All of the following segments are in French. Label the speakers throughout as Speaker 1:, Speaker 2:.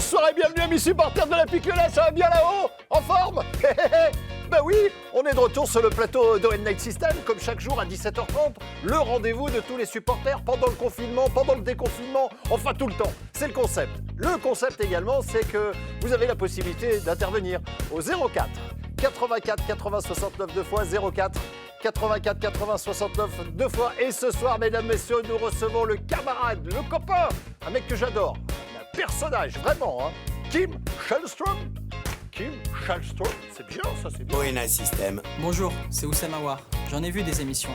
Speaker 1: Bonsoir et bienvenue amis supporters de l'Olympique Lyonnais, ça va bien là-haut? En forme? Ben oui, on est de retour sur le plateau d'OL Night System, comme chaque jour à 17h30, le rendez-vous de tous les supporters pendant le confinement, pendant le déconfinement, enfin tout le temps. C'est le concept. Le concept également, c'est que vous avez la possibilité d'intervenir au 04 84 80 69 deux fois, 04 84 80 69 deux fois. Et ce soir, mesdames, messieurs, nous recevons le camarade, le copain, un mec que j'adore, un personnage, vraiment, hein, Kim Källström. Kim Källström, c'est bien ça, c'est bien.
Speaker 2: OL Night System.
Speaker 3: Bonjour, c'est Oussem Aouar. J'en ai vu des émissions.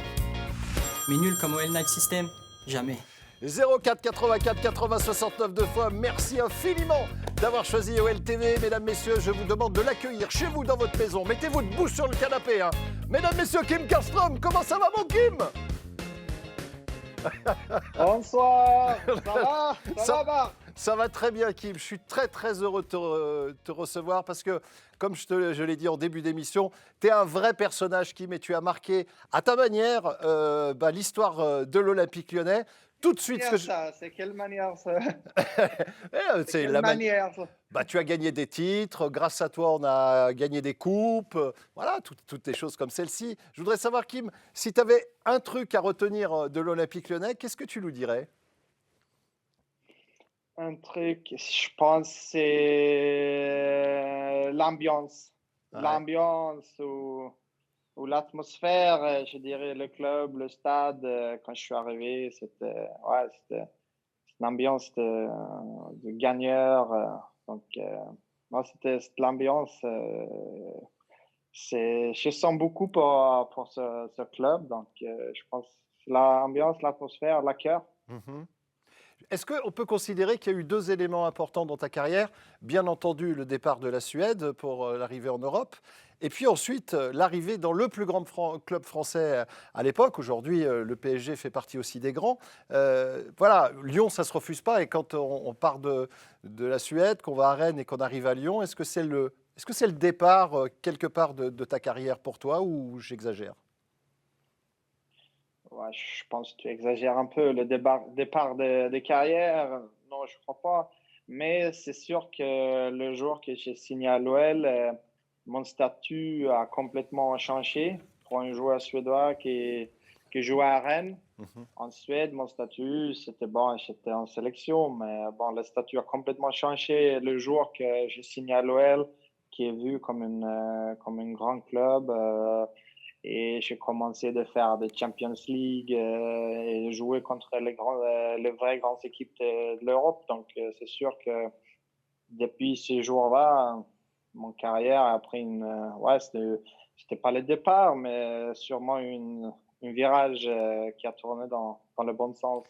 Speaker 3: Mais nul comme OL Night System, jamais.
Speaker 1: 04 84 80 69 deux fois, merci infiniment d'avoir choisi OL TV. Mesdames, messieurs, je vous demande de l'accueillir chez vous dans votre maison. Mettez-vous debout sur le canapé. Hein. Mesdames, messieurs, Kim Källström, comment ça va mon Kim?
Speaker 4: Bonsoir, ça va
Speaker 1: Ça va très bien Kim, je suis très heureux de te recevoir parce que, comme je l'ai dit en début d'émission, tu es un vrai personnage Kim et tu as marqué à ta manière l'histoire de l'Olympique Lyonnais. Tout de suite,
Speaker 4: c'est quelle manière ça?
Speaker 1: C'est
Speaker 4: quelle manière ça?
Speaker 1: Tu as gagné des titres, grâce à toi on a gagné des coupes, voilà, toutes les choses comme celle-ci. Je voudrais savoir Kim, si tu avais un truc à retenir de l'Olympique Lyonnais, qu'est-ce que tu nous dirais?
Speaker 4: Un truc, je pense, c'est l'ambiance.
Speaker 1: Ouais.
Speaker 4: L'ambiance ou l'atmosphère, je dirais, le club, le stade, quand je suis arrivé, c'était une ambiance de gagneur. C'était l'ambiance. Je sens beaucoup pour ce club. Donc, je pense l'ambiance, l'atmosphère, la cœur.
Speaker 1: Mm-hmm. Est-ce qu'on peut considérer qu'il y a eu deux éléments importants dans ta carrière? Bien entendu, le départ de la Suède pour l'arrivée en Europe, et puis ensuite l'arrivée dans le plus grand club français à l'époque. Aujourd'hui, le PSG fait partie aussi des grands. Voilà, Lyon, ça ne se refuse pas, et quand on part de la Suède, qu'on va à Rennes et qu'on arrive à Lyon, est-ce que c'est le départ quelque part de ta carrière pour toi, ou j'exagère?
Speaker 4: Ouais, je pense que tu exagères un peu le départ de carrière. Non, je crois pas. Mais c'est sûr que le jour que j'ai signé à l'OL, mon statut a complètement changé. Pour un joueur suédois qui jouait à Rennes, en Suède, mon statut, c'était bon, j'étais en sélection. Mais bon, le statut a complètement changé le jour que j'ai signé à l'OL, qui est vu comme un grand club. Et j'ai commencé de faire des Champions League et jouer contre les vraies grandes équipes de l'Europe. Donc, c'est sûr que depuis ce jour-là, mon carrière a pris c'était pas le départ, mais sûrement un virage qui a tourné dans le bon sens.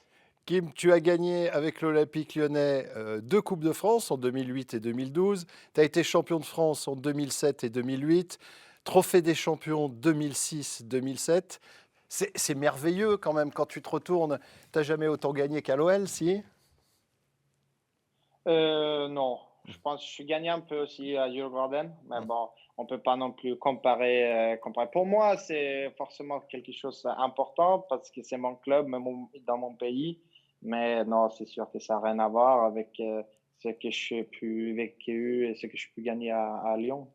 Speaker 1: Kim, tu as gagné avec l'Olympique Lyonnais 2 Coupes de France en 2008 et 2012. Tu as été champion de France en 2007 et 2008. Trophée des champions 2006-2007. C'est merveilleux quand même quand tu te retournes. Tu n'as jamais autant gagné qu'à l'OL, si?
Speaker 4: Non, je pense que je suis gagné un peu aussi à Djurgården, mais bon, on peut pas non plus comparer. Pour moi, c'est forcément quelque chose d'important parce que c'est mon club, dans mon pays. Mais non, c'est sûr que ça n'a rien à voir avec ce que j'ai pu vécu et ce que je peux gagner à Lyon.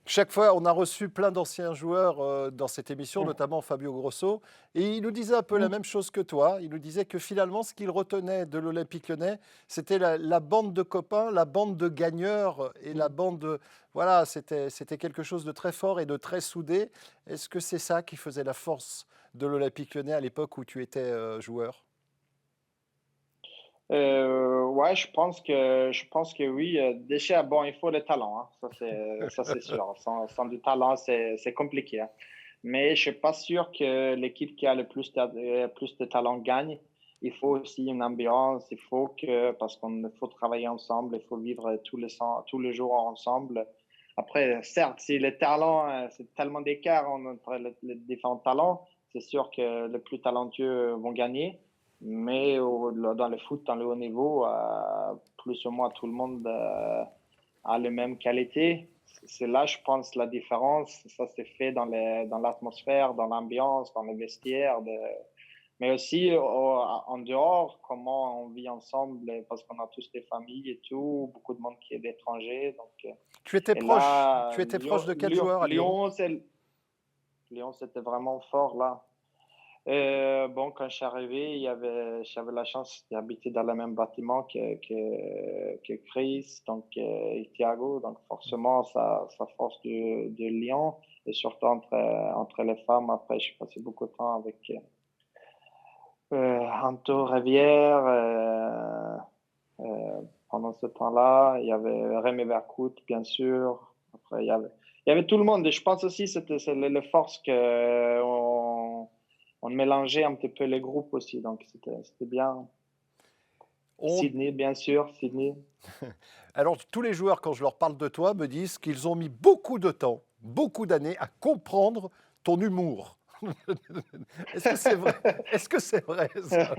Speaker 1: Chaque fois, on a reçu plein d'anciens joueurs dans cette émission, notamment Fabio Grosso, et il nous disait un peu la même chose que toi. Il nous disait que finalement, ce qu'il retenait de l'Olympique Lyonnais, c'était la bande de copains, la bande de gagneurs et la bande de... Voilà, c'était quelque chose de très fort et de très soudé. Est-ce que c'est ça qui faisait la force de l'Olympique Lyonnais à l'époque où tu étais joueur?
Speaker 4: Ouais, je pense que oui. Déjà, bon, il faut le talent, hein. Ça c'est sûr. Sans du talent, c'est compliqué, hein. Mais je suis pas sûr que l'équipe qui a le plus de talent gagne. Il faut aussi une ambiance. Parce qu'il faut travailler ensemble. Il faut vivre tous les jours ensemble. Après, certes, si les talents, c'est tellement d'écart entre les différents talents, c'est sûr que les plus talentueux vont gagner. Mais dans le foot, dans le haut niveau, plus ou moins tout le monde a les mêmes qualités. C'est là, je pense, la différence. Ça s'est fait dans l'atmosphère, dans l'ambiance, dans le vestiaire mais aussi en dehors, comment on vit ensemble, parce qu'on a tous des familles et tout, beaucoup de monde qui est d'étrangers. Donc, et là,
Speaker 1: Tu étais proche de quel joueur à Lyon?
Speaker 4: Lyon, c'était vraiment fort là. Bon, quand je suis arrivé, j'avais la chance d'habiter dans le même bâtiment que Chris, donc, et Thiago. Donc, forcément, ça force de Lyon. Et surtout entre les femmes. Après, j'ai passé beaucoup de temps avec Anto Rivière. Pendant ce temps-là, il y avait Rémi Vercoute, bien sûr. Après, il y avait tout le monde. Et je pense aussi que c'est le force on mélangeait un petit peu les groupes aussi, donc c'était bien.
Speaker 1: On-
Speaker 4: Sydney, bien sûr, Sydney.
Speaker 1: Alors, tous les joueurs, quand je leur parle de toi, me disent qu'ils ont mis beaucoup de temps, beaucoup d'années à comprendre ton humour. Est-ce que c'est vrai? Est-ce que c'est vrai, ça?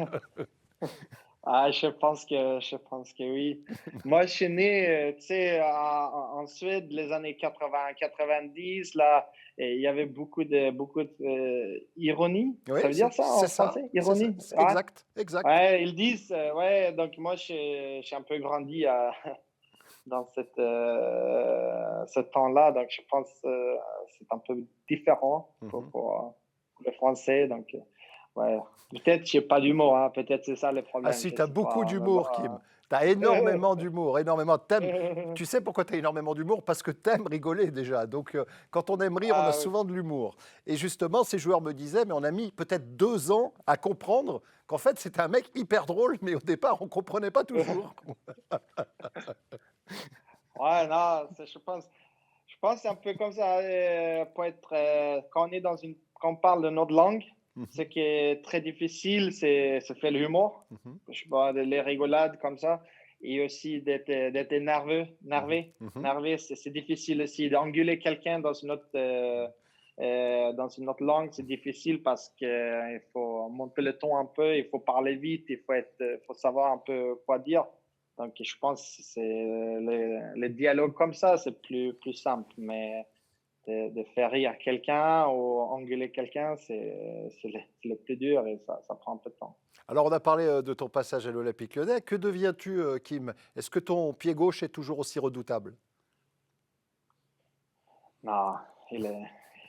Speaker 4: Ah, je pense que oui. Moi, je suis né, tu sais, en Suède, les années 80, 90, là, et il y avait beaucoup de ironie.
Speaker 1: Oui,
Speaker 4: Ça veut dire ça
Speaker 1: c'est
Speaker 4: en
Speaker 1: ça,
Speaker 4: français,
Speaker 1: c'est ça,
Speaker 4: ironie?
Speaker 1: c'est
Speaker 4: Ouais.
Speaker 1: exact, exact.
Speaker 4: Ouais, ils disent, ouais, donc moi, j'ai un peu grandi dans ce temps-là, donc je pense que c'est un peu différent pour,
Speaker 1: Mhm.
Speaker 4: pour le français, donc ouais. Peut-être j'ai pas d'humour, hein, peut-être c'est ça le
Speaker 1: Ah
Speaker 4: problème,
Speaker 1: si,
Speaker 4: je
Speaker 1: tu as
Speaker 4: sais
Speaker 1: beaucoup
Speaker 4: pas, mais bon.
Speaker 1: d'humour, Kim. Tu as énormément d'humour, énormément. Tu sais pourquoi tu as énormément d'humour? Parce que tu aimes rigoler déjà. Donc, quand on aime rire, on a
Speaker 4: Ah oui.
Speaker 1: souvent de l'humour. Et justement, ces joueurs me disaient, mais on a mis peut-être 2 ans à comprendre qu'en fait, c'était un mec hyper drôle, mais au départ, on ne comprenait pas toujours.
Speaker 4: Ouais, non, je pense que c'est un peu comme ça, pour être, quand on est quand on parle de notre langue, ce
Speaker 1: Mhm,
Speaker 4: qui est très difficile, c'est faire l'humour.
Speaker 1: mhm,
Speaker 4: Je sais pas, les rigolades comme ça, et aussi d'être nerveux,
Speaker 1: mhm,
Speaker 4: nervé.
Speaker 1: mhm.
Speaker 4: Nervé, c'est difficile aussi. D'engueuler quelqu'un dans une autre langue, c'est difficile parce qu'il faut monter le ton un peu, il faut parler vite, faut savoir un peu quoi dire. Donc, je pense que les dialogues comme ça, c'est plus simple. Mais de faire rire quelqu'un ou engueuler quelqu'un, c'est le plus dur et ça prend un peu de temps.
Speaker 1: Alors, on a parlé de ton passage à l'Olympique Lyonnais. Que deviens-tu, Kim? Est-ce que ton pied gauche est toujours aussi redoutable?
Speaker 4: Non, il est,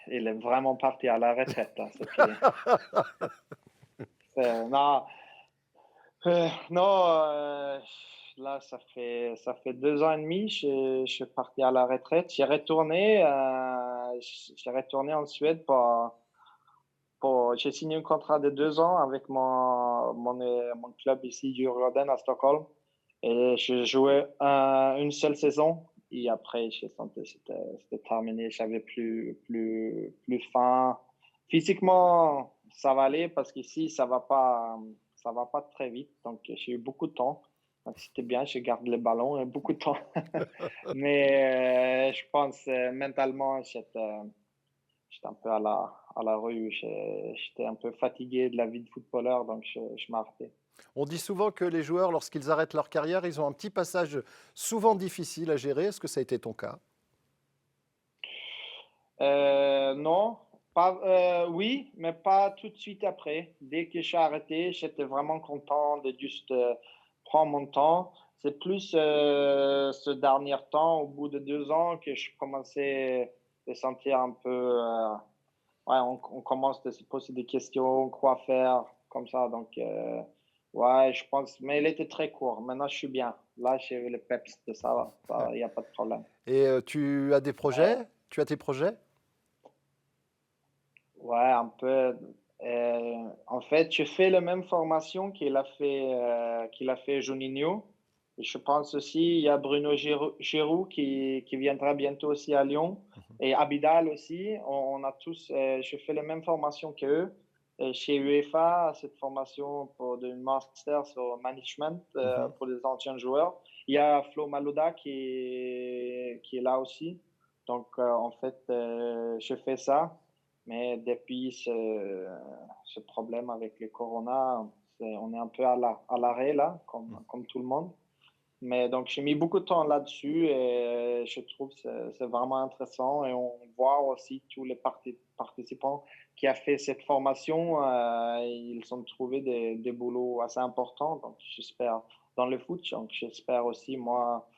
Speaker 4: il est vraiment parti à la retraite, là, ce pied. Non, non, là, ça fait 2 ans et demi, je suis parti à la retraite. J'ai retourné en Suède j'ai signé un contrat de 2 ans avec mon club ici, Djurgården à Stockholm. Et je jouais une seule saison. Et après, j'ai senti que c'était terminé. J'avais plus faim. Physiquement, ça va aller parce qu'ici, ça va pas très vite. Donc, j'ai eu beaucoup de temps. Donc, c'était bien. J'ai gardé le ballon et beaucoup de temps. Mais je pense mentalement, j'étais un peu à la rue. J'étais un peu fatigué de la vie de footballeur. Donc, je m'arrêtais.
Speaker 1: On dit souvent que les joueurs, lorsqu'ils arrêtent leur carrière, ils ont un petit passage souvent difficile à gérer. Est-ce que ça a été ton cas?
Speaker 4: Non, pas, oui, mais pas tout de suite après. Dès que j'ai arrêté, j'étais vraiment content de juste prendre mon temps. C'est plus ce dernier temps, au bout de 2 ans, que je commençais à sentir un peu. Ouais, on commence à se poser des questions, quoi faire, comme ça. Donc, ouais, je pense. Mais il était très court. Maintenant, je suis bien. Là, j'ai eu le peps de ça. Il n'y a pas de problème.
Speaker 1: Et tu as des projets?
Speaker 4: Ouais.
Speaker 1: Tu as tes projets?
Speaker 4: Ouais, un peu. En fait, je fais la même formation qu'il a fait Juninho. Et je pense aussi, il y a Bruno Giroud qui viendra bientôt aussi à Lyon. Et Abidal aussi. On a tous, je fais la même formation qu'eux. Et chez UEFA, cette formation pour une master sur management
Speaker 1: Mhm.
Speaker 4: pour les anciens joueurs. Il y a Flo Malouda qui est là aussi. Donc, en fait, je fais ça. Mais depuis ce problème avec le corona, on est un peu à l'arrêt là, comme tout le monde. Mais donc, j'ai mis beaucoup de temps là-dessus et je trouve que c'est vraiment intéressant et on voit aussi tous les participants qui a fait cette formation, ils ont trouvé des boulots assez importants. Donc, j'espère dans le foot. Donc, j'espère aussi, moi,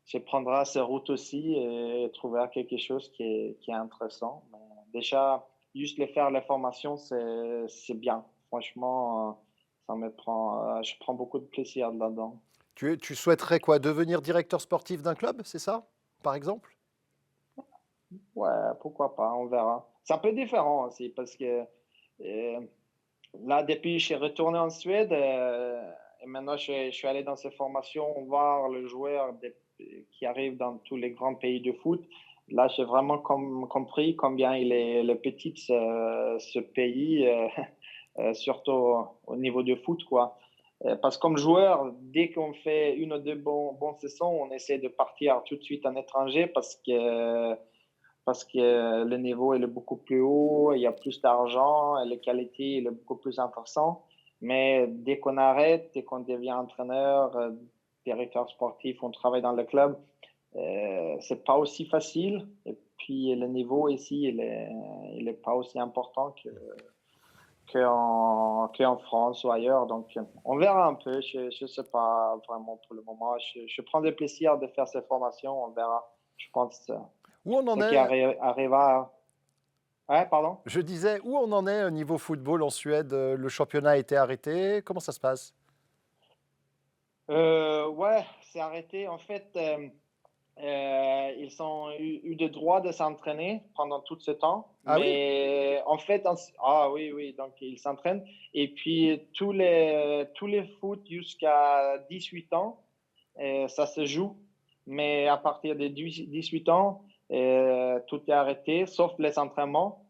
Speaker 4: je prendrai ces routes aussi et trouver quelque chose qui est intéressant. Mais déjà, juste faire les formations, c'est bien. Franchement, je prends beaucoup de plaisir là-dedans.
Speaker 1: Tu souhaiterais quoi? Devenir directeur sportif d'un club, c'est ça, par exemple?
Speaker 4: Ouais, pourquoi pas, on verra. C'est un peu différent aussi parce que euh, là, depuis que je suis retourné en Suède et maintenant je suis allé dans ces formations voir le joueur qui arrive dans tous les grands pays de foot. Là, j'ai vraiment compris combien il est petit ce pays, surtout au niveau du foot, quoi. Parce que comme joueur, dès qu'on fait une ou deux bonnes saisons, on essaie de partir tout de suite en étranger parce que le niveau est beaucoup plus haut, il y a plus d'argent, et la qualité est beaucoup plus intéressante. Mais dès qu'on arrête, dès qu'on devient entraîneur, directeur sportif, on travaille dans le club, c'est pas aussi facile. Et puis le niveau ici, il est pas aussi important qu'en France ou ailleurs. Donc, on verra un peu. Je sais pas vraiment pour le moment. Je prends le plaisir de faire ces formations. On verra. Je pense
Speaker 1: Où on en
Speaker 4: ce qui
Speaker 1: est?
Speaker 4: arrivera. Ouais, pardon?
Speaker 1: Je disais, où on en est au niveau football en Suède? Le championnat a été arrêté. Comment ça se passe?
Speaker 4: Ouais, c'est arrêté. En fait, ils ont eu le droit de s'entraîner pendant tout ce temps.
Speaker 1: Ah oui?
Speaker 4: Mais en fait, ah oui, oui, donc ils s'entraînent. Et puis, tous les foot jusqu'à 18 ans, ça se joue. Mais à partir de 18 ans, tout est arrêté, sauf les entraînements.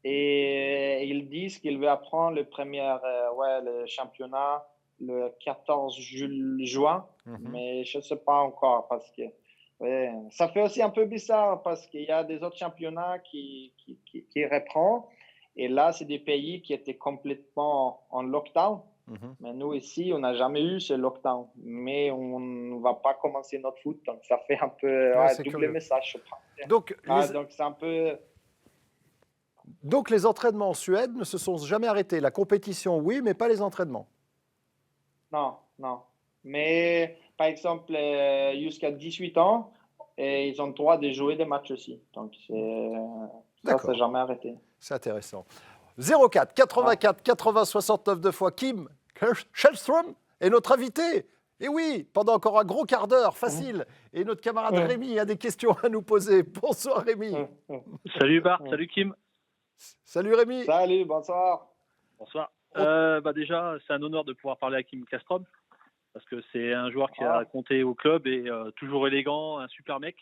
Speaker 4: Et ils disent qu'ils veulent apprendre le championnat le 14 juin,
Speaker 1: Mhm.
Speaker 4: mais je ne sais pas encore parce que ouais, ça fait aussi un peu bizarre parce qu'il y a des autres championnats qui reprennent. Et là, c'est des pays qui étaient complètement en lockdown.
Speaker 1: Mhm.
Speaker 4: Mais nous, ici, on n'a jamais eu ce lockdown. Mais on ne va pas commencer notre foot. Donc, ça fait un peu
Speaker 1: Ouais, c'est
Speaker 4: double
Speaker 1: curieux.
Speaker 4: message, je pense.
Speaker 1: Donc les,
Speaker 4: Donc, c'est un peu.
Speaker 1: donc les entraînements en Suède ne se sont jamais arrêtés. La compétition, oui, mais pas les entraînements.
Speaker 4: Non, non. Mais par exemple, jusqu'à 18 ans, ils ont le droit de jouer des matchs aussi. Donc, ça, c'est
Speaker 1: D'accord,
Speaker 4: jamais arrêté.
Speaker 1: c'est intéressant. 04
Speaker 4: Ouais.
Speaker 1: 84 80 69 deux fois, Kim Schellström est notre invité. Et oui, pendant encore un gros quart d'heure, facile. Et notre camarade
Speaker 4: Ouais.
Speaker 1: Rémi a des questions à nous poser. Bonsoir Rémi.
Speaker 4: Ouais.
Speaker 2: Salut Bart,
Speaker 4: Ouais.
Speaker 2: salut Kim,
Speaker 1: Salut Rémi.
Speaker 4: Salut, bonsoir.
Speaker 2: bonsoir.
Speaker 1: On-
Speaker 2: Déjà, c'est un honneur de pouvoir parler à Kim Kastrom, parce que c'est un joueur qui a
Speaker 4: Ah,
Speaker 2: compté au club et toujours élégant, un super mec.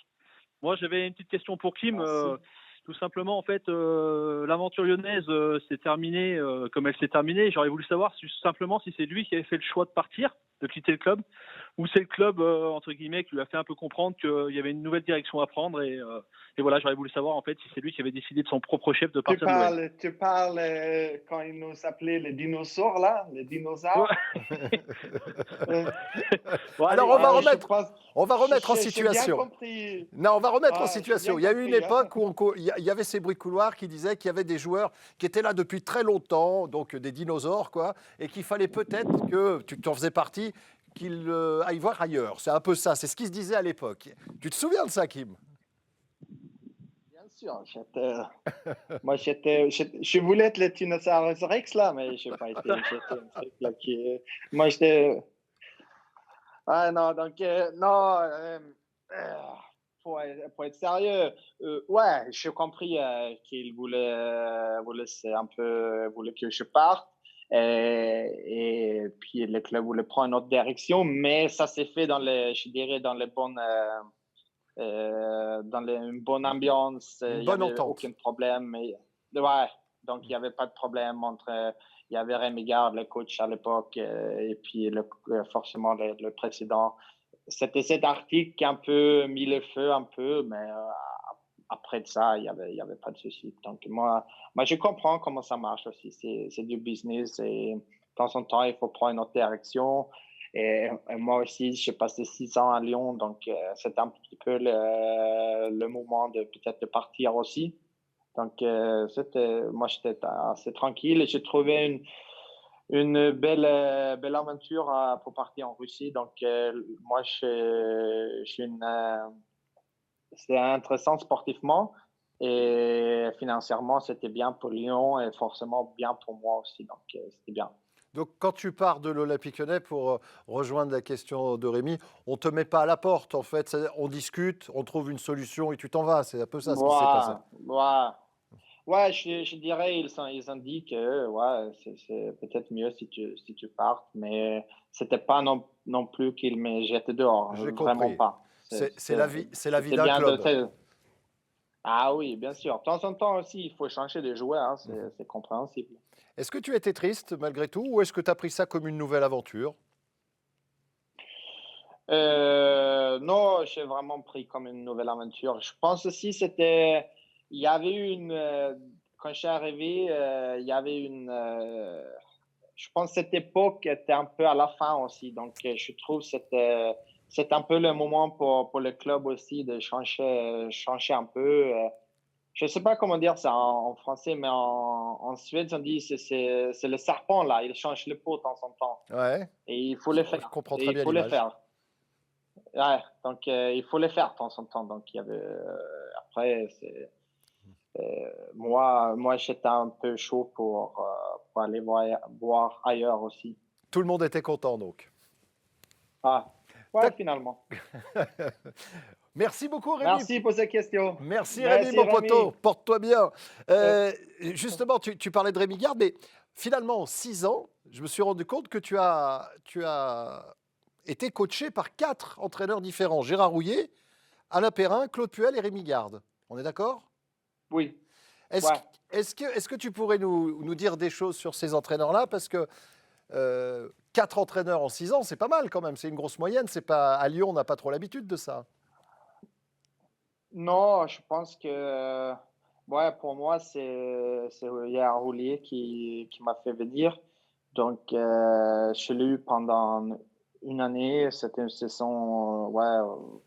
Speaker 2: Moi, j'avais une petite question pour Kim.
Speaker 4: merci.
Speaker 2: Tout simplement, en fait, l'aventure lyonnaise s'est terminée comme elle s'est terminée. J'aurais voulu savoir simplement si c'est lui qui avait fait le choix de partir, de quitter le club, ou c'est le club, entre guillemets, qui lui a fait un peu comprendre qu'il y avait une nouvelle direction à prendre. Et voilà, j'aurais voulu savoir, en fait, si c'est lui qui avait décidé de son propre chef de
Speaker 4: Tu
Speaker 2: partir de l'OL.
Speaker 4: parles quand ils nous appelaient les dinosaures, là, les
Speaker 2: Ouais.
Speaker 4: dinosaures. Euh,
Speaker 2: Bon,
Speaker 1: Alors
Speaker 2: allez,
Speaker 1: on va
Speaker 2: allez.
Speaker 4: je
Speaker 1: remettre,
Speaker 4: pense,
Speaker 1: on va remettre en
Speaker 4: j'ai bien
Speaker 1: situation.
Speaker 4: compris.
Speaker 1: Non, on va remettre en
Speaker 4: J'ai
Speaker 1: situation.
Speaker 4: bien
Speaker 1: Il y a eu une
Speaker 4: compris. Hein.
Speaker 1: époque où il y avait ces bruits de couloir qui disaient qu'il y avait des joueurs qui étaient là depuis très longtemps, donc des dinosaures, quoi, et qu'il fallait peut-être que, tu t'en faisais partie, qu'ils aillent voir ailleurs. C'est un peu ça, c'est ce qui se disait à l'époque. Tu te souviens de ça, Kim?
Speaker 4: Bien sûr, moi je voulais être le Tyrannosaurus Rex là, mais je n'ai pas été. J'étais un truc là moi j'étais. Ah non, donc non, pour être sérieux, ouais, j'ai compris qu'il voulait que je parte. Et puis le club voulait prendre une autre direction, mais ça s'est fait je dirais, dans les bonnes. Une bonne ambiance,
Speaker 1: Une
Speaker 4: il n'y
Speaker 1: bonne
Speaker 4: avait
Speaker 1: entente.
Speaker 4: aucun problème. Ouais, donc il n'y avait pas de problème il y avait Rémi Garde, le coach à l'époque, et puis forcément le président. C'était cet article qui a un peu mis le feu, un peu, mais après de ça, il y avait pas de souci. Donc moi, je comprends comment ça marche aussi. C'est du business et de temps en temps, il faut prendre une autre direction. Et moi aussi, j'ai passé 6 ans à Lyon, donc c'est un petit peu le moment de peut-être de partir aussi. Donc, moi, j'étais assez tranquille et j'ai trouvé une belle aventure pour partir en Russie. Donc, moi, c'est intéressant sportivement et financièrement, c'était bien pour Lyon et forcément bien pour moi aussi. Donc, c'était bien.
Speaker 1: Donc, quand tu pars de l'Olympique Lyonnais, pour rejoindre la question de Rémi, on ne te met pas à la porte, en fait. On discute, on trouve une solution et tu t'en vas. C'est un peu ça ce qui s'est passé.
Speaker 4: Ouais, je dirais, ils ont dit que ouais, c'est peut-être mieux si tu partes, mais c'était pas non plus qu'ils me jettent dehors.
Speaker 1: J'ai
Speaker 4: Vraiment
Speaker 1: compris.
Speaker 4: pas.
Speaker 1: C'est la vie
Speaker 4: C'était
Speaker 1: d'un
Speaker 4: bien
Speaker 1: club.
Speaker 4: Ah oui, bien sûr. De temps en temps aussi, il faut changer de joueur, hein, c'est compréhensible.
Speaker 1: Est-ce que tu étais triste malgré tout ou est-ce que tu as pris ça comme une nouvelle aventure?
Speaker 4: Non, j'ai vraiment pris comme une nouvelle aventure. Je pense aussi il y avait quand je suis arrivé, il y avait je pense que cette époque était un peu à la fin aussi. Donc, je trouve que c'est un peu le moment pour le club aussi de changer un peu. Je ne sais pas comment dire ça en français, mais en Suède, on dit c'est le serpent là, il change le pot de temps en temps.
Speaker 1: Ouais.
Speaker 4: Et il faut le
Speaker 1: Je
Speaker 4: faire.
Speaker 1: comprends
Speaker 4: Et
Speaker 1: très
Speaker 4: il
Speaker 1: bien
Speaker 4: faut le
Speaker 1: l'image.
Speaker 4: faire. Ouais, donc il faut le faire de temps en temps. Donc, il y avait, après, moi j'étais un peu chaud pour aller voir ailleurs aussi.
Speaker 1: Tout le monde était content donc.
Speaker 4: Ah, ouais,
Speaker 1: Tac.
Speaker 4: finalement.
Speaker 1: Merci beaucoup Rémi.
Speaker 4: Merci pour cette question.
Speaker 1: Merci Rémi, mon
Speaker 4: Rémi.
Speaker 1: poteau. Porte-toi bien. Justement, tu parlais de Rémi Garde, mais finalement, en 6 ans, je me suis rendu compte que tu as été coaché par 4 entraîneurs différents. Gérard Rouillet, Alain Perrin, Claude Puel et Rémi Garde. On est d'accord?
Speaker 4: Oui.
Speaker 1: Est-ce
Speaker 4: Ouais.
Speaker 1: est-ce que tu pourrais nous dire des choses sur ces entraîneurs-là? Parce que 4 entraîneurs en 6 ans, c'est pas mal quand même. C'est une grosse moyenne. C'est pas, à Lyon, on n'a pas trop l'habitude de ça.
Speaker 4: Non, je pense que ouais, pour moi, c'est Gérard Roulier qui m'a fait venir. Donc, je l'ai eu pendant une année. C'était une saison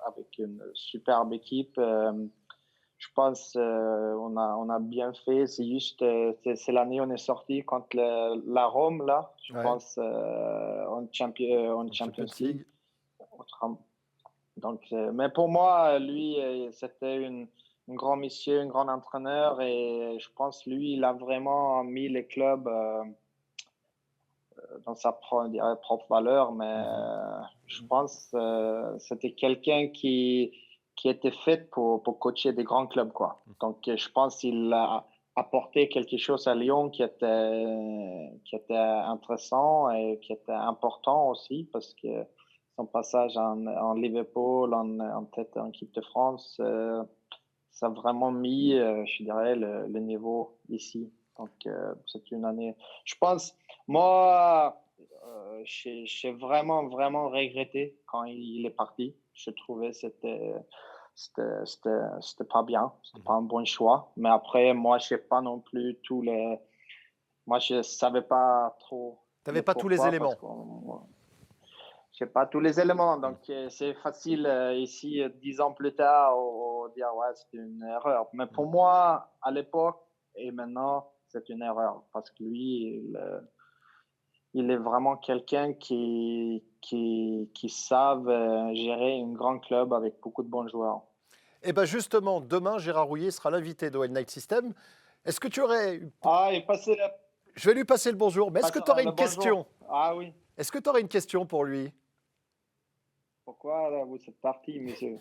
Speaker 4: avec une superbe équipe. Je pense on a bien fait. C'est juste, c'est l'année où on est sorti contre la Rome, là. Je
Speaker 1: Ouais.
Speaker 4: pense en Champions League. Donc, mais pour moi, lui, c'était un grand monsieur, un grand entraîneur et je pense lui, il a vraiment mis les clubs dans sa propre valeur. Mais je pense c'était quelqu'un qui était fait pour coacher des grands clubs, quoi. Donc, je pense qu'il a apporté quelque chose à Lyon qui était intéressant et qui était important aussi parce que son passage en Liverpool, en tête en équipe de France, ça a vraiment mis, je dirais, le niveau ici. Donc, c'est une année. Je pense, moi, j'ai vraiment, vraiment regretté quand il est parti. Je trouvais que c'était pas bien, c'était pas un bon choix. Mais après, moi, je sais pas non plus moi, je savais pas trop.
Speaker 1: Tu n'avais pas tous les éléments.
Speaker 4: Je sais pas tous les éléments, donc c'est facile ici 10 ans plus tard de dire ouais c'est une erreur. Mais pour moi à l'époque et maintenant c'est une erreur parce que lui il est vraiment quelqu'un qui savent gérer un grand club avec beaucoup de bons joueurs.
Speaker 1: Et bien justement, demain, Gérard Rouillet sera l'invité d'OL Night System. Est-ce que tu aurais... Je vais lui passer le bonjour, mais est-ce que tu aurais une question?
Speaker 4: Ah oui.
Speaker 1: Est-ce que tu aurais une question pour lui?
Speaker 4: Pourquoi là, vous êtes parti, monsieur?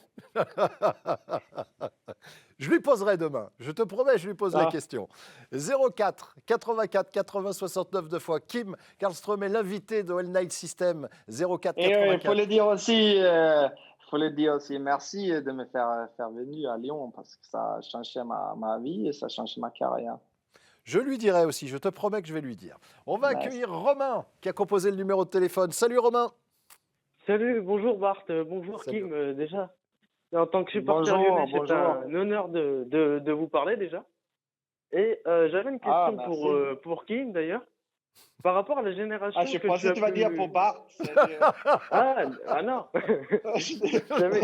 Speaker 1: Je lui poserai demain. Je te promets, je lui pose la question. 04 84 80 69 deux fois. Kim Karlström est l'invité de All Night System. 04 84.
Speaker 4: Il faut le dire aussi. Merci de me faire venir à Lyon parce que ça a changé ma vie et ça a changé ma carrière.
Speaker 1: Je lui dirai aussi. Je te promets que je vais lui dire. On va accueillir Romain qui a composé le numéro de téléphone. Salut Romain.
Speaker 5: Salut, bonjour Bart, bonjour Salut. Kim déjà. En tant que supporter lyonnais, c'est un honneur de vous parler déjà. Et j'avais une question pour Kim d'ailleurs. par rapport à la génération
Speaker 4: Ah, je
Speaker 5: que
Speaker 4: pensais que tu vas dire pour Bart.
Speaker 5: Ah non. J'avais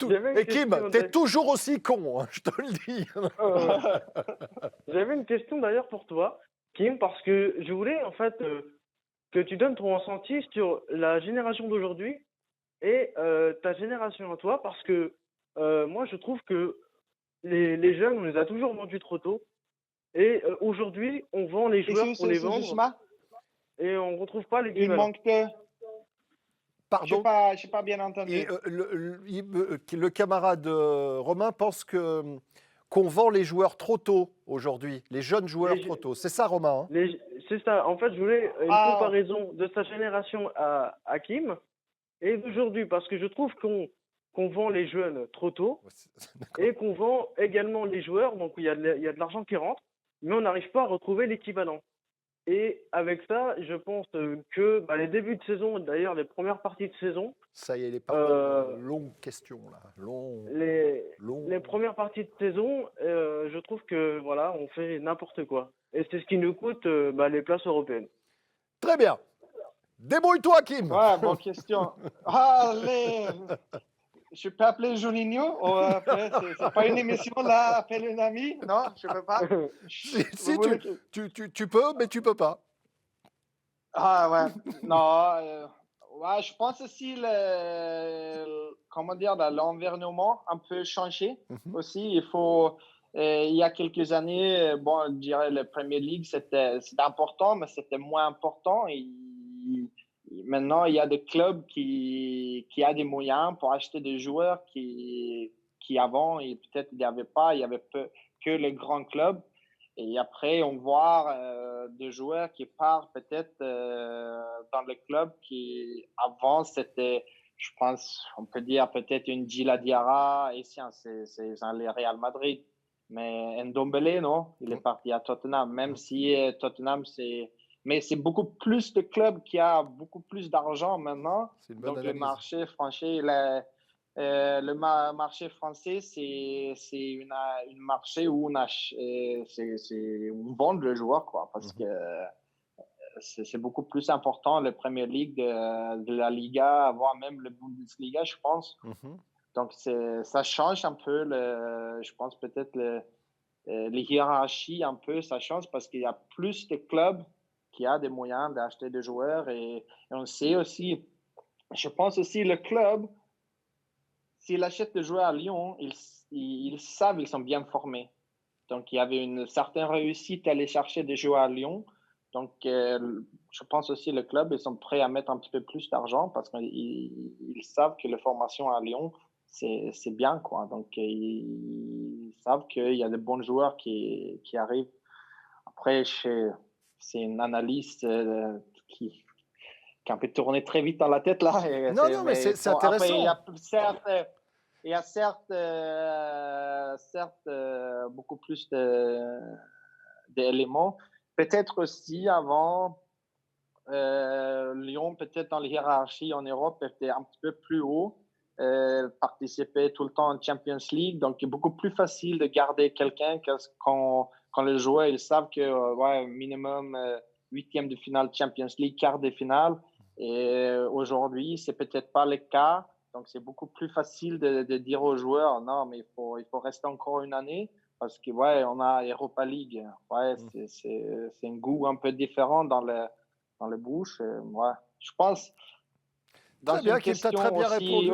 Speaker 5: j'avais
Speaker 1: Et
Speaker 5: une
Speaker 1: Kim,
Speaker 5: question
Speaker 1: t'es toujours aussi con, hein, je te le dis.
Speaker 5: j'avais une question d'ailleurs pour toi, Kim, parce que je voulais en fait que tu donnes ton ressenti sur la génération d'aujourd'hui et ta génération à toi, parce que moi je trouve que les jeunes, on les a toujours vendus trop tôt. Et aujourd'hui, on vend les joueurs pour les vendre
Speaker 4: Excuse-moi,
Speaker 5: et on retrouve pas
Speaker 4: il
Speaker 5: l'équivalent.
Speaker 4: manque de...
Speaker 1: Pardon.
Speaker 4: Je n'ai pas bien entendu.
Speaker 1: Et, le camarade Romain pense qu'on vend les joueurs trop tôt aujourd'hui, les jeunes joueurs trop tôt. C'est ça, Romain, hein?
Speaker 5: C'est ça. En fait, je voulais une comparaison de sa génération à Kim et d'aujourd'hui, parce que je trouve qu'on vend les jeunes trop tôt et qu'on vend également les joueurs, donc il y a de l'argent qui rentre, mais on n'arrive pas à retrouver l'équivalent. Et avec ça, je pense que les débuts de saison, d'ailleurs les premières parties de saison,
Speaker 1: Ça y est, les parties. Longue question, là.
Speaker 5: les premières parties de saison, je trouve que voilà, on fait n'importe quoi. Et c'est ce qui nous coûte les places européennes.
Speaker 1: Très bien. Débrouille-toi, Kim.
Speaker 4: Ouais, bonne question. Allez, je peux appeler Juninho ou après, c'est pas une émission là, appelle une amie? Non, je peux pas.
Speaker 1: Si tu peux, mais tu peux pas.
Speaker 4: Ah ouais, non, ouais, je pense aussi comment dire, l'environnement un peu changé aussi. Il y a quelques années, bon, je dirais la Premier League c'était important, mais c'était moins important. Maintenant, il y a des clubs qui a des moyens pour acheter des joueurs qui avant, peut-être il n'y avait pas, il y avait que les grands clubs. Et après, on voit des joueurs qui partent peut-être dans le club qui, avant, c'était, je pense, on peut dire peut-être une Gila Diarra, et c'est dans le Real Madrid. Mais Ndombele, non, il est parti à Tottenham, même si Tottenham, mais c'est beaucoup plus de clubs qui a beaucoup plus d'argent maintenant. Donc, le marché, franchement, le marché français, c'est une marché où on vend le joueur, quoi, parce que c'est beaucoup plus important, la Premier League de la Liga, voire même le Bundesliga, je pense. Donc, ça change un peu, je pense peut-être les hiérarchies un peu, ça change parce qu'il y a plus de clubs qui a des moyens d'acheter des joueurs et on sait aussi, je pense aussi le club, s'il achète des joueurs à Lyon, ils savent, ils sont bien formés. Donc, il y avait une certaine réussite à aller chercher des joueurs à Lyon. Donc, je pense aussi le club, ils sont prêts à mettre un petit peu plus d'argent parce qu'ils savent que la formation à Lyon, c'est bien, quoi. Donc, ils savent qu'il y a de bons joueurs qui arrivent. Après, c'est une analyse qui un peu tourné très vite dans la tête là.
Speaker 1: Non, mais c'est intéressant.
Speaker 4: Après, il y a certes beaucoup plus d'éléments. Peut-être aussi avant, Lyon, peut-être dans la hiérarchie en Europe, était un petit peu plus haut. Participait tout le temps en Champions League. Donc, c'est beaucoup plus facile de garder quelqu'un quand les joueurs ils savent que minimum huitième de finale Champions League, quart de finale. Et aujourd'hui, c'est peut-être pas le cas. Donc, c'est beaucoup plus facile de dire aux joueurs, non, mais il faut rester encore une année parce que, on a Europa League. C'est un goût un peu différent dans le bouche. Je pense, dans
Speaker 1: très bien,
Speaker 4: une question
Speaker 1: très bien répondu.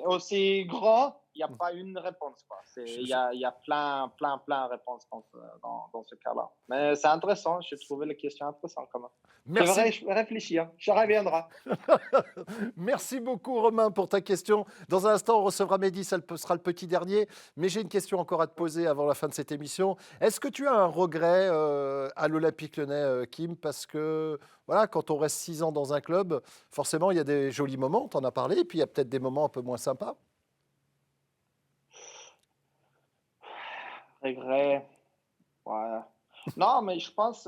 Speaker 4: aussi grand, il n'y a pas une réponse. Il y a plein de réponses dans ce cas-là. Mais c'est intéressant. Je trouvais la question intéressante quand même.
Speaker 1: Merci.
Speaker 4: Je vais réfléchir. Je reviendrai.
Speaker 1: Merci beaucoup, Romain, pour ta question. Dans un instant, on recevra Mehdi, ça sera le petit dernier. Mais j'ai une question encore à te poser avant la fin de cette émission. Est-ce que tu as un regret à l'Olympique Lyonnais, Kim? Parce que voilà, quand on reste 6 ans dans un club, forcément, il y a des jolis moments, tu en as parlé, et puis il y a peut-être des moments un peu moins sympas.
Speaker 4: Regret. Ouais. Non, mais je pense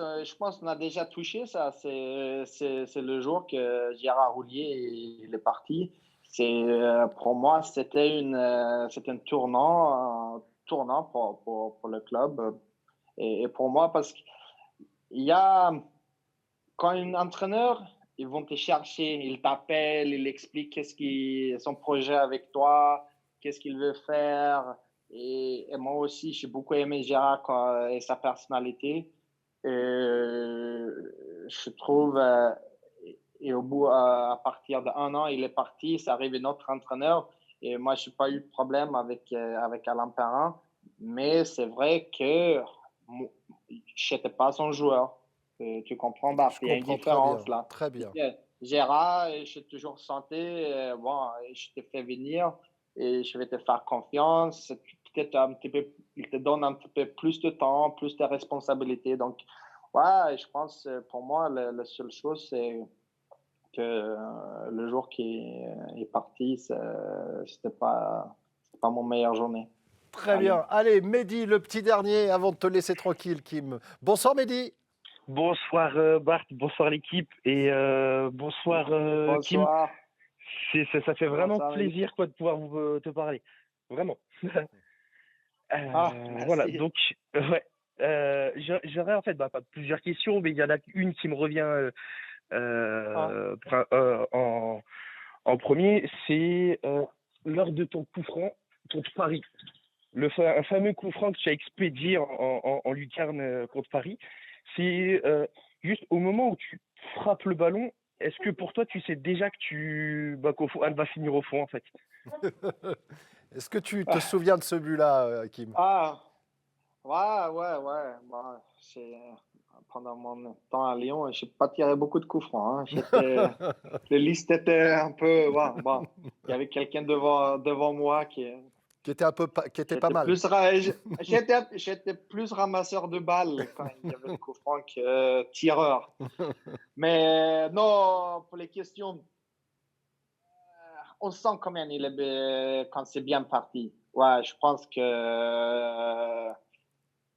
Speaker 4: qu'on a déjà touché ça. C'est le jour que Gérard Houllier il est parti. Pour moi, c'était un tournant pour le club. Et pour moi, parce qu'il y a quand un entraîneur, ils vont te chercher, il t'appelle, il explique qu'est-ce qui son projet avec toi, qu'est-ce qu'il veut faire. Et moi aussi, j'ai beaucoup aimé Gérard et sa personnalité. Je trouve, et au bout, à partir d'1 an, il est parti, ça arrive un autre entraîneur. Et moi, je n'ai pas eu de problème avec Alain Perrin. Mais c'est vrai que je n'étais pas son joueur. Tu comprends, Bart? Il y a une différence là.
Speaker 1: Très bien.
Speaker 4: Gérard, je toujours senti, bon, je t'ai fait venir et je vais te faire confiance. Peut-être un petit peu, il te donne un petit peu plus de temps, plus de responsabilités. Donc, ouais, je pense, pour moi, la seule chose, c'est que le jour qui est parti, c'était pas mon meilleure journée.
Speaker 1: Très bien. Allez, Mehdi, le petit dernier, avant de te laisser tranquille, Kim. Bonsoir, Mehdi.
Speaker 6: Bonsoir Bart, bonsoir l'équipe et bonsoir Kim.
Speaker 4: Bonsoir.
Speaker 6: Ça fait vraiment
Speaker 4: Bonsoir,
Speaker 6: plaisir quoi, de pouvoir te parler. Vraiment.
Speaker 4: Merci.
Speaker 6: Voilà, donc ouais. J'aurais en fait pas plusieurs questions, mais il y en a une qui me revient en premier. C'est lors de ton coup franc contre Paris. Un fameux coup franc que tu as expédié en lucarne contre Paris. C'est juste au moment où tu frappes le ballon, est-ce que pour toi, tu sais déjà qu'au fond, elle va finir au fond, en fait?
Speaker 1: Est-ce que tu te souviens de ce but-là, Kim?
Speaker 4: Ouais. Bon, pendant mon temps à Lyon, je n'ai pas tiré beaucoup de coups francs. Les listes étaient un peu... Bon, il y avait quelqu'un devant moi qui était
Speaker 1: pas mal.
Speaker 4: J'étais plus ramasseur de balles quand il y avait le coup franc que tireur. Mais non, pour les questions, on sent combien quand c'est bien parti. Ouais, je pense que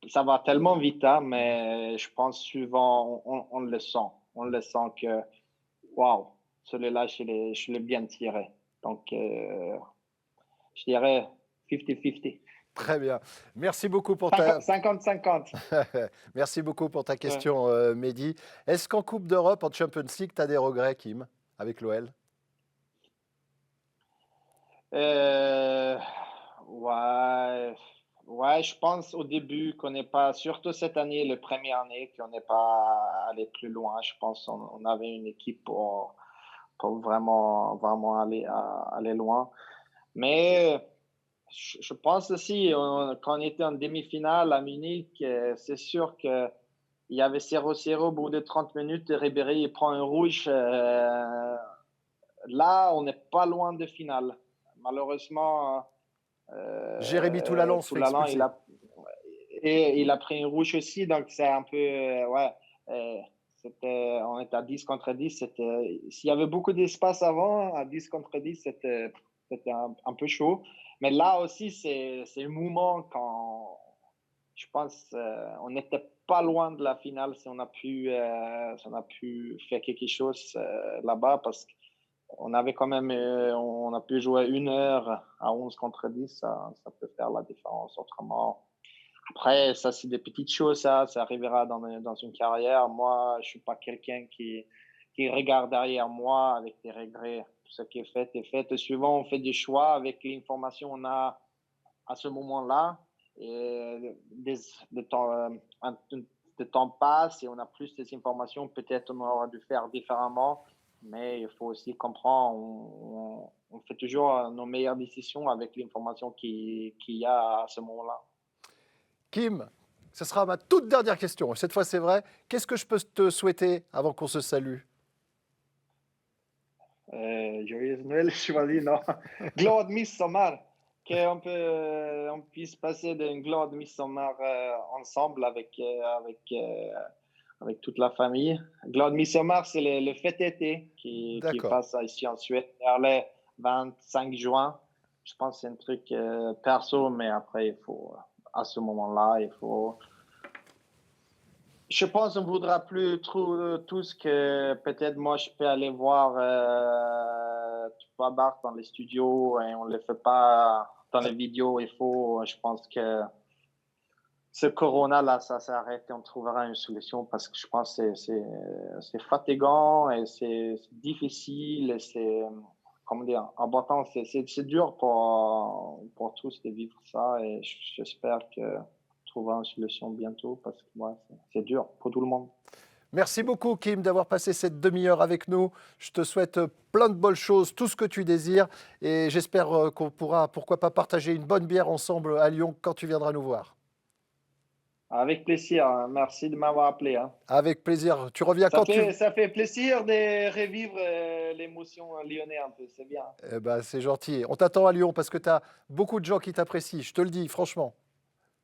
Speaker 4: ça va tellement vite, hein, mais je pense souvent, on le sent. On le sent que, waouh, celui-là, je l'ai bien tiré. Donc, je dirais 50-50.
Speaker 1: Très bien. Merci beaucoup pour
Speaker 4: 50-50.
Speaker 1: Merci beaucoup pour ta question, Mehdi. Est-ce qu'en Coupe d'Europe, en Champions League, tu as des regrets, Kim, avec l'OL?
Speaker 4: Ouais, je pense au début qu'on n'est pas, surtout cette année, la première année, qu'on n'est pas allé plus loin. Je pense qu'on avait une équipe pour vraiment aller loin. Mais je pense aussi, quand on était en demi-finale à Munich, c'est sûr qu'il y avait 0-0 au bout de 30 minutes. Ribéry il prend un rouge. Là, on n'est pas loin de finale. Malheureusement,
Speaker 1: Jérémy Toulalan se fait expulser.
Speaker 4: Il a pris un rouge aussi, donc c'est un peu... on était à 10 contre 10. S'il y avait beaucoup d'espace avant, à 10 contre 10, c'était un peu chaud. Mais là aussi, c'est un moment quand je pense on n'était pas loin de la finale si on a pu faire quelque chose là-bas parce qu'on avait quand même on a pu jouer 1 heure à 11 contre 10, ça peut faire la différence. Autrement, après, ça c'est des petites choses, ça arrivera dans une carrière. Moi, je suis pas quelqu'un qui regarde derrière moi avec des regrets. Ce qui est fait est fait. Et souvent, on fait des choix avec l'information qu'on a à ce moment-là. Et le temps passe et on a plus des informations. Peut-être on aurait dû faire différemment. Mais il faut aussi comprendre, on fait toujours nos meilleures décisions avec l'information qu'il y a à ce moment-là.
Speaker 1: Kim, ce sera ma toute dernière question. Cette fois, c'est vrai. Qu'est-ce que je peux te souhaiter avant qu'on se salue?
Speaker 4: Joyeux Noël, je non. Glad midsommar. On puisse passer d'une glad midsommar ensemble avec toute la famille. Glad midsommar, c'est le fête été qui passe ici en Suède vers le 25 juin. Je pense que c'est un truc perso, mais après, il faut, à ce moment-là, je pense qu'on ne voudra plus tout ce que peut-être moi je peux aller voir Bart dans les studios et on ne le fait pas dans les vidéos. Je pense que ce corona-là, ça s'arrête et on trouvera une solution parce que je pense que c'est fatigant et c'est difficile et c'est, comment dire, en battant, c'est dur pour tous de vivre ça et j'espère que trouvera une solution bientôt parce que moi, c'est dur pour tout le monde.
Speaker 1: Merci beaucoup, Kim, d'avoir passé cette demi-heure avec nous. Je te souhaite plein de bonnes choses, tout ce que tu désires. Et j'espère qu'on pourra, pourquoi pas, partager une bonne bière ensemble à Lyon quand tu viendras nous voir.
Speaker 4: Avec plaisir. Merci de m'avoir appelé. Hein.
Speaker 1: Avec plaisir. Tu reviens quand tu...
Speaker 4: Ça fait plaisir de revivre l'émotion lyonnais un peu. C'est bien.
Speaker 1: Eh ben, c'est gentil. On t'attend à Lyon parce que tu as beaucoup de gens qui t'apprécient. Je te le dis, franchement.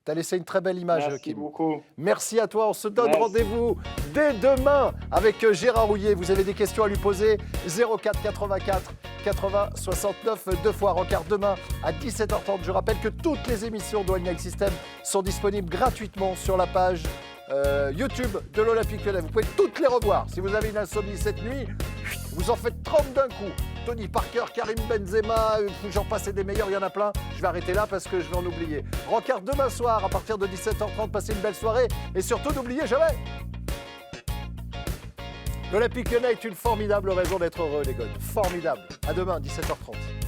Speaker 1: Tu as laissé une très belle image,
Speaker 4: Merci
Speaker 1: Kim.
Speaker 4: beaucoup.
Speaker 1: Merci à toi. On se donne
Speaker 4: Merci.
Speaker 1: rendez-vous dès demain avec Gérard Rouillet. Vous avez des questions à lui poser. 04 84 80 69 2 fois. Rencard demain à 17h30. Je rappelle que toutes les émissions de All Night System sont disponibles gratuitement sur la page YouTube de l'Olympique Lyonnais. Vous pouvez toutes les revoir. Si vous avez une insomnie cette nuit, vous en faites 30 d'un coup. Tony Parker, Karim Benzema, j'en passe des meilleurs, il y en a plein. Je vais arrêter là parce que je vais en oublier. Rencard demain soir à partir de 17h30. Passez une belle soirée et surtout n'oubliez jamais. L'Olympique Lyonnais est une formidable raison d'être heureux, les gars. Formidable. À demain, 17h30.